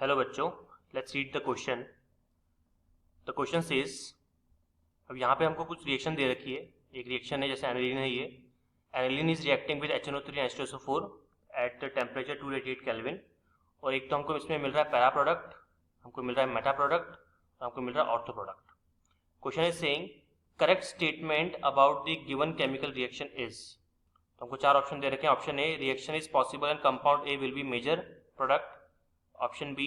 Hello बच्चों, let's read the question. The question says, अब यहाँ पे हमको कुछ रिएक्शन दे रखी है। एक रिएक्शन है, जैसे एनिलीन है ये। Aniline is reacting with HNO3 and H2SO4 at temperature 288 kelvin. और एक तो हमको इसमें मिल रहा है पैरा प्रोडक्ट, हमको मिल रहा है मेटा प्रोडक्ट और हमको मिल रहा है ortho product. Question is saying correct statement about the given chemical reaction is. तो हमको चार ऑप्शन दे रखे हैं। Option A, reaction is possible and compound A will be major product. Option B,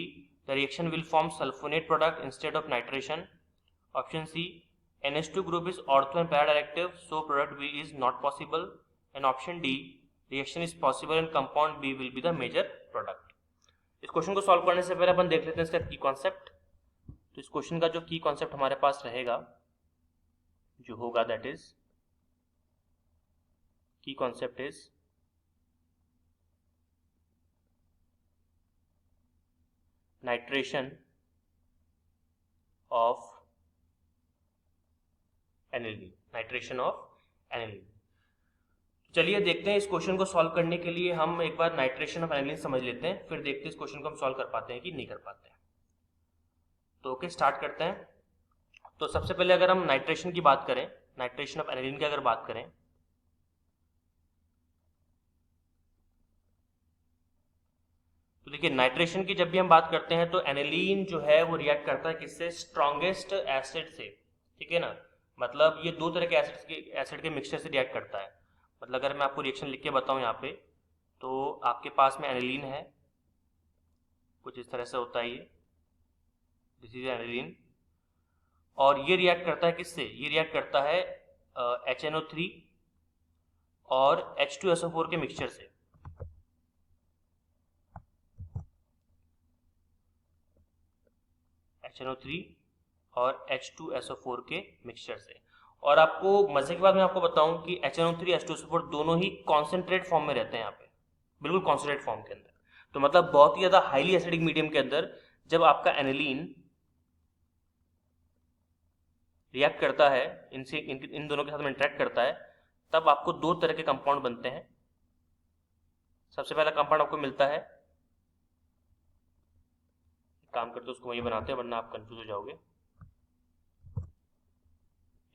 the reaction will form sulfonate product instead of nitration. Option C, NH2 group is ortho and para-directive, so product B is not possible. And option D, reaction is possible and compound B will be the major product. इस question को solve करने से पहले अपन देख लेते हैं इसका की कॉन्सेप्ट। तो इस क्वेश्चन का जो की कॉन्सेप्ट हमारे पास रहेगा, जो होगा, दैट इज की concept is nitration of aniline. Nitration of aniline. चलिए देखते हैं इस क्वेश्चन को सॉल्व करने के लिए हम एक बार नाइट्रेशन ऑफ एनिलीन समझ लेते हैं, फिर देखते हैं इस क्वेश्चन को हम सॉल्व कर पाते हैं कि नहीं कर पाते हैं। तो ओके, स्टार्ट करते हैं। तो सबसे पहले अगर हम नाइट्रेशन की बात करें, नाइट्रेशन ऑफ एनिलीन की अगर बात करें, तो देखिए नाइट्रेशन की जब भी हम बात करते हैं तो एनिलीन जो है वो रिएक्ट करता है किससे? स्ट्रॉन्गेस्ट एसिड से। ठीक है ना, मतलब ये दो तरह के एसिड के मिक्सचर से रिएक्ट करता है। मतलब अगर मैं आपको रिएक्शन लिख के बताऊं यहाँ पे, तो आपके पास में एनिलीन है, कुछ इस तरह से होता है ये, दिस इज एनिलीन। और ये रिएक्ट करता है किससे? ये रिएक्ट करता है HNO3 और H2SO4 के मिक्सचर से। HNO3 और H2SO4 के मिक्सचर से। और आपको मजे की बात मैं आपको बताऊं कि HNO3 H2SO4 दोनों ही कॉन्सेंट्रेट फॉर्म में रहते हैं यहाँ पे, बिल्कुल कॉन्सेंट्रेट फॉर्म के अंदर। तो मतलब बहुत ही ज्यादा हाईली एसिडिक मीडियम के अंदर जब आपका एनिलीन रिएक्ट करता है, इनसे इन दोनों के साथ में इंटरेक्ट करता है, तब आपको दो तरह के कंपाउंड बनते हैं। सबसे पहला कंपाउंड आपको मिलता है, काम करते उसको वही बनाते हैं वरना आप कंफ्यूज हो जाओगे।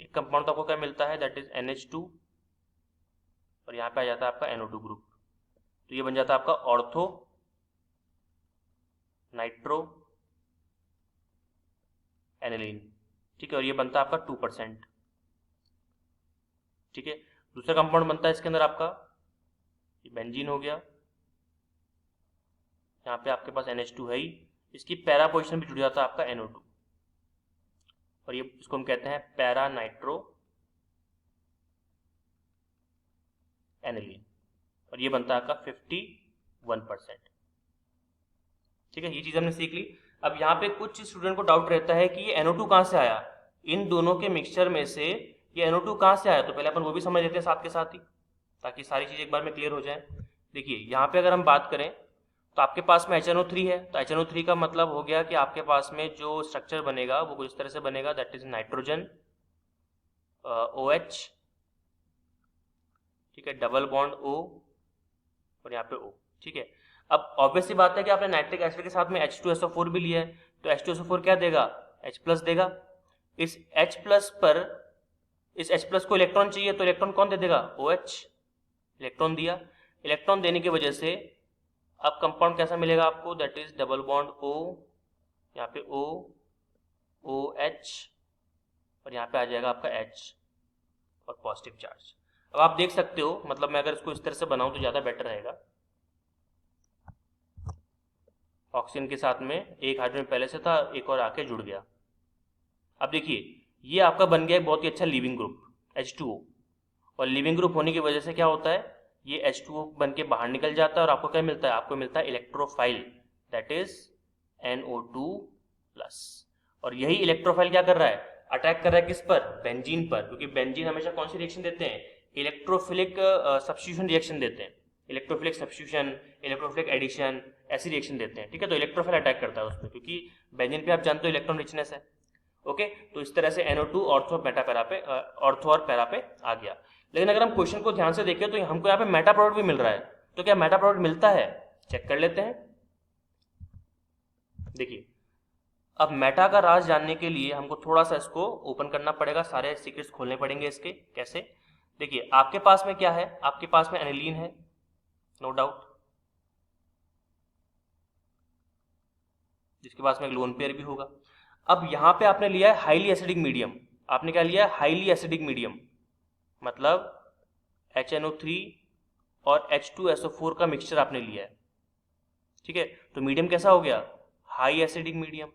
एक कंपाउंड तो आपको क्या मिलता है, दैट इज NH2, और यहाँ पे आ जाता है आपका NO2 ग्रुप। तो ये बन जाता है आपका ऑर्थो नाइट्रो एनिलीन। ठीक है, और ये बनता है आपका 2%। ठीक है, दूसरा कंपाउंड बनता है इसके अंदर आपका, ये बेंजीन हो गया। यहाँ पे आपके पास NH2 है ही, इसकी पैरा पोजिशन भी जुड़ जाता है आपका NO2, और ये इसको हम कहते हैं पैरा नाइट्रो एनिलीन, और ये बनता है आपका 51%। ठीक है, ये चीज हमने सीख ली। अब यहाँ पे कुछ स्टूडेंट को डाउट रहता है कि ये NO2 कहाँ से आया, इन दोनों के मिक्सचर में से ये NO2 कहाँ से आया। तो पहले अपन वो भी समझ लेते हैं साथ के साथ ही, ताकि सारी चीज एक बार में क्लियर हो जाए। देखिए यहाँ पे अगर हम बात करें तो आपके पास में HNO3 है, तो HNO3 का मतलब हो गया कि आपके पास में जो स्ट्रक्चर बनेगा वो कुछ इस तरह से बनेगा, दैट इज नाइट्रोजन OH, ठीक है, डबल बॉन्ड O और यहाँ पे O। ठीक है, अब ऑब्वियस सी बात है कि आपने नाइट्रिक एसिड के साथ में H2SO4 भी लिया है, तो H2SO4 क्या देगा? H+ देगा। इस H+ पर, इस H+ को इलेक्ट्रॉन चाहिए, तो इलेक्ट्रॉन कौन दे देगा? OH, इलेक्ट्रॉन दिया। इलेक्ट्रॉन देने की वजह से अब कंपाउंड कैसा मिलेगा आपको, that is double bond O, यहाँ पे O, OH, और यहाँ पे आ जाएगा आपका H और पॉजिटिव चार्ज। अब आप देख सकते हो, मतलब मैं अगर इसको इस तरह से बनाऊं तो ज्यादा बेटर रहेगा। ऑक्सीजन के साथ में एक हाइड्रोजन पहले से था, एक और आके जुड़ गया। अब देखिए ये आपका बन गया एक बहुत ही अच्छा लिविंग ग्रुप H2O, और लिविंग ग्रुप होने की वजह से क्या होता है, ये H2O बन के बाहर निकल जाता है, और आपको क्या मिलता है? आपको मिलता है इलेक्ट्रोफाइल, दैट इज NO2+। और यही इलेक्ट्रोफाइल क्या कर रहा है? अटैक कर रहा है किस पर? बेंजीन पर, क्योंकि बेंजीन हमेशा कौन सी रिएक्शन देते हैं? इलेक्ट्रोफिलिक सब्स्टिट्यूशन रिएक्शन देते हैं। इलेक्ट्रोफिलिक सब्स्टिट्यूशन, इलेक्ट्रोफिलिक एडिशन, ऐसी रिएक्शन देते हैं। ठीक है, तो इलेक्ट्रोफाइल अटैक करता है उसमें, क्योंकि बेंजीन पे आप जानते हो इलेक्ट्रॉन रिचनेस है। ओके, तो इस तरह से NO2 ऑर्थो मेटा पैरा पे, ऑर्थो और पैरा पे आ गया। लेकिन अगर हम क्वेश्चन को ध्यान से देखें तो हमको यहाँ पे मेटा प्रोडक्ट भी मिल रहा है। तो क्या मेटा प्रोडक्ट मिलता है? चेक कर लेते हैं। देखिए, अब मेटा का राज जानने के लिए हमको थोड़ा सा इसको ओपन करना पड़ेगा, सारे सीक्रेट्स खोलने पड़ेंगे इसके। कैसे? देखिए, आपके पास में क्या है, आपके पास में एनिलीन है, नो डाउट, जिसके पास में एक लोन पेयर भी होगा। अब यहाँ पे आपने लिया है हाईली एसिडिक मीडियम। आपने क्या लिया है? हाईली एसिडिक मीडियम, मतलब HNO3 और H2SO4 का मिक्सचर आपने लिया है, ठीक है। तो मीडियम कैसा हो गया? High acidic medium.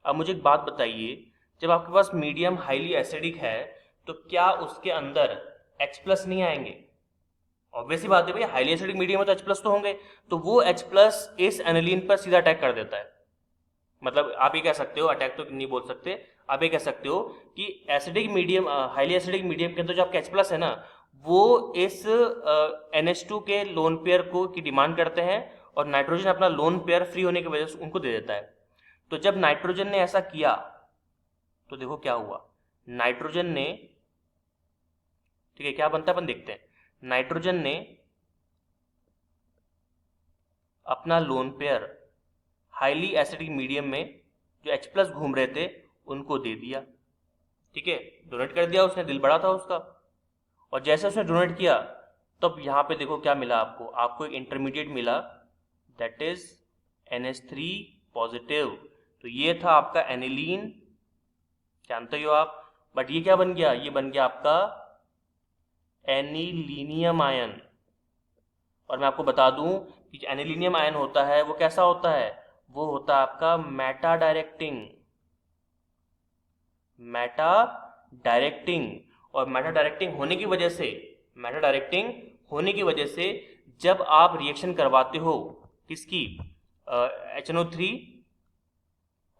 अब मुझे एक बात बताइए, जब आपके पास मीडियम हाईली एसिडिक है तो क्या उसके अंदर H+ नहीं आएंगे? ऑब्वियसली बात है भाई, हाईली एसिडिक मीडियम है तो H+ तो होंगे, तो वो H+ इस एनिलीन पर सीधा अटैक कर देता है। मतलब आप ये कह सकते हो, अटैक तो नहीं बोल सकते, आप ये कह सकते हो कि acidic medium, highly acidic medium के अंदर जो आपका H+ है ना, वो इस NH2 के लोन पेयर को की डिमांड करते हैं और नाइट्रोजन अपना लोन पेयर फ्री होने की वजह से उनको दे देता है। तो जब नाइट्रोजन ने ऐसा किया तो देखो क्या हुआ, नाइट्रोजन ने, ठीक है, क्या बनता है अपन देखते हैं। नाइट्रोजन ने अपना lone pair highly acidic medium में जो H+ घूम रहे थे उनको दे दिया, ठीक है, डोनेट कर दिया उसने, दिल बड़ा था उसका। और जैसे उसने डोनेट किया तब यहाँ पे देखो क्या मिला आपको, आपको एक इंटरमीडिएट मिला, दैट इज NH3 पॉजिटिव। तो ये था आपका एनिलीन, जानते हो आप, बट ये क्या बन गया? ये बन गया आपका एनिलीनियम आयन। और मैं आपको बता दूं कि जो एनिलीनियम आयन होता है वो कैसा होता है? वो होता है आपका मेटा डायरेक्टिंग, मेटा डायरेक्टिंग। और मेटा डायरेक्टिंग होने की वजह से, मेटा डायरेक्टिंग होने की वजह से जब आप रिएक्शन करवाते हो किसकी, HNO3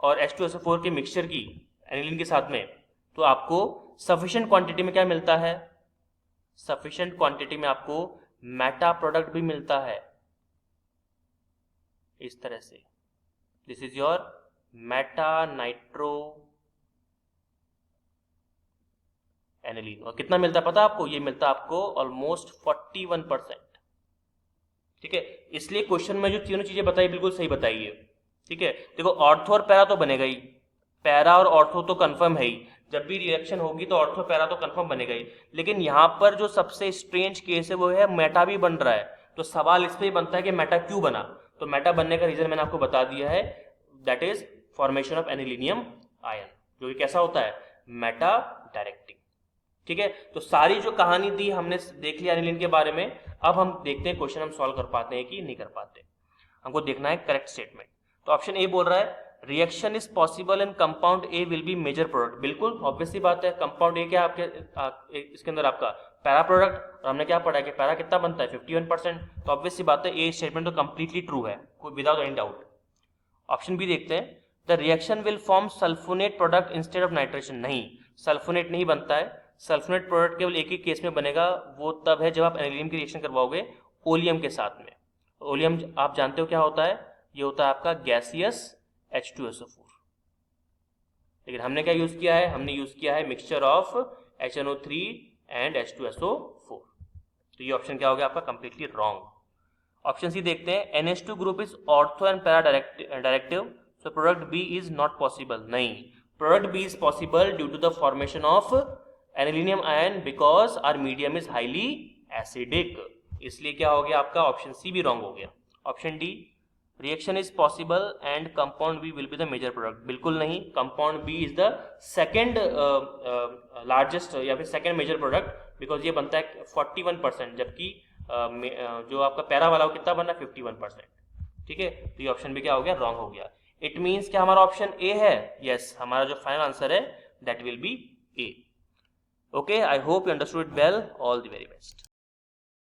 और H2SO4 के मिक्सचर की एनिलीन के साथ में, तो आपको सफिशिएंट क्वांटिटी में क्या मिलता है? सफिशिएंट क्वांटिटी में आपको मेटा प्रोडक्ट भी मिलता है, इस तरह से। This is your Meta nitro aniline. और कितना मिलता है पता है आपको? ये मिलता है आपको ऑलमोस्ट 41%, ठीक है। इसलिए क्वेश्चन में जो तीनों चीजें बताई बिल्कुल सही बताई है, ठीक है। देखो, ऑर्थो और पैरा तो बनेगा ही, पैरा और ऑर्थो तो कंफर्म है ही, जब भी रिएक्शन होगी तो ऑर्थो पैरा तो कंफर्म बनेगा ही। लेकिन यहाँ पर जो सबसे स्ट्रेंज केस है वो है मेटा भी बन रहा है। तो सवाल इस पर ही बनता है कि मेटा क्यों बना? तो मेटा बनने का रीजन मैंने आपको बता दिया है, that is formation of anilinium ion, जो कि कैसा होता है? मेटा डायरेक्टिंग, ठीक है। तो सारी जो कहानी थी हमने देख लिया एनिलीन के बारे में। अब हम देखते हैं क्वेश्चन हम सॉल्व कर पाते हैं कि नहीं कर पाते। हमको देखना है करेक्ट स्टेटमेंट। तो ऑप्शन ए बोल रहा है reaction is possible and compound A will be major product. बिल्कुल ऑब्वियसली बात है, कंपाउंड ए क्या आपके इसके अंदर आपका पैरा प्रोडक्ट, और हमने क्या पढ़ा है कि पैरा कितना बनता है? 51%। तो ऑब्वियसली बात है ए स्टेटमेंट तो कंप्लीटली ट्रू है, कोई without any doubt. Option B देखते हैं, the reaction will form sulphonate product instead of nitration. नहीं, सल्फोनेट नहीं बनता है। सल्फोनेट प्रोडक्ट केवल एक ही केस में बनेगा, वो तब है जब आप एनिलीन की रिएक्शन करवाओगे ओलियम के साथ में। ओलियम आप जानते हो क्या होता है? ये होता है आपका गैसियस H2SO4। लेकिन हमने क्या यूज किया है? हमने यूज किया है mixture of HNO3 and H2SO4। तो ये ऑप्शन क्या हो गया आपका? Completely wrong. ऑप्शन सी देखते हैं, NH2 group is ortho and para directive, so product B is not possible. नहीं, product B is possible due to the formation of anilinium ion because our medium is highly acidic. इसलिए क्या हो गया आपका? Option C भी wrong हो गया। Option D, reaction is possible and compound B will be the major product. बिल्कुल नहीं, compound B is the second largest या फिर सेकेंड मेजर प्रोडक्ट, बिकॉज ये बनता है 41%, जबकि जो आपका पैरा वाला वो कितना बना? 51%, ठीक है। तो ये ऑप्शन भी क्या हो गया? रॉन्ग हो गया। इट मीन्स क्या हमारा ऑप्शन ए है? यस, हमारा जो फाइनल आंसर है that will be A. Okay, I hope you understood it well. All the very best.